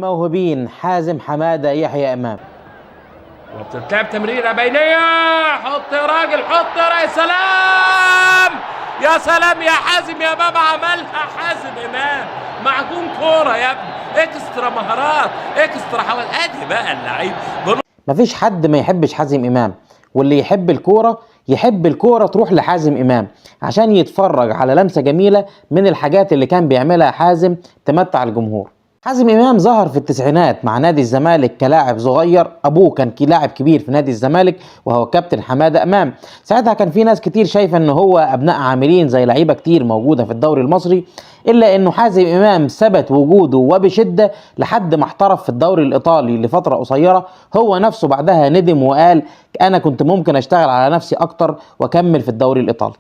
الموهوبين حازم حمادة يحيى إمام. وبتتلعب تمريره بينيه، حط يا راجل، حط يا سلام يا سلام يا حازم يا بابا، عملها حازم امام معجون كوره يا ابني، اكسترا مهارات، اكسترا حوال، ادي بقى اللعيب. مفيش حد ما يحبش حازم امام، واللي يحب الكوره يحب الكوره تروح لحازم امام عشان يتفرج على لمسه جميله من الحاجات اللي كان بيعملها حازم تمتع الجمهور. حازم امام ظهر في التسعينات مع نادي الزمالك كلاعب صغير، ابوه كان لاعب كبير في نادي الزمالك وهو كابتن حماده امام. ساعتها كان في ناس كتير شايفه ان هو ابناء عاملين زي لعيبه كتير موجوده في الدوري المصري، الا انه حازم امام ثبت وجوده وبشده لحد ما احترف في الدوري الايطالي لفتره قصيره. هو نفسه بعدها ندم وقال انا كنت ممكن اشتغل على نفسي اكتر واكمل في الدوري الايطالي.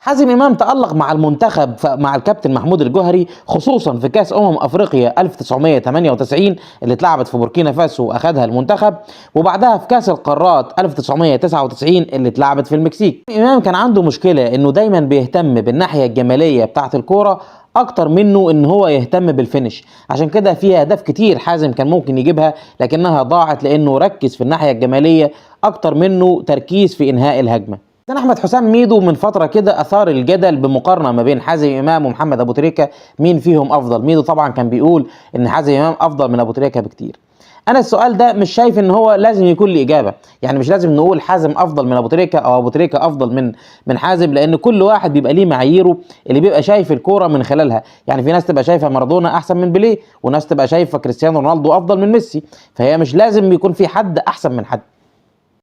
حازم امام تألق مع المنتخب مع الكابتن محمود الجوهري، خصوصا في كاس افريقيا 1998 اللي اتلعبت في بوركينا فاسو واخدها المنتخب، وبعدها في كاس القارات 1999 اللي اتلعبت في المكسيك. امام كان عنده مشكله انه دايما بيهتم بالناحيه الجماليه بتاعه الكوره اكتر منه ان هو يهتم بالفينش، عشان كده في اهداف كتير حازم كان ممكن يجيبها لكنها ضاعت لانه ركز في الناحيه الجماليه اكتر منه تركيز في انهاء الهجمه. كان احمد حسام ميدو من فتره كده اثار الجدل بمقارنه ما بين حازم امام ومحمد ابو تريكه، مين فيهم افضل. ميدو طبعا كان بيقول ان حازم امام افضل من ابو تريكه بكتير. انا السؤال ده مش شايف ان هو لازم يكون له اجابه، يعني مش لازم نقول حازم افضل من ابو تريكه او ابو تريكه افضل من حازم، لان كل واحد بيبقى ليه معاييره اللي بيبقى شايف الكوره من خلالها. يعني في ناس تبقى شايفه مارادونا احسن من بيليه، وناس تبقى شايفه كريستيانو رونالدو افضل من ميسي، فهي مش لازم يكون في حد احسن من حد.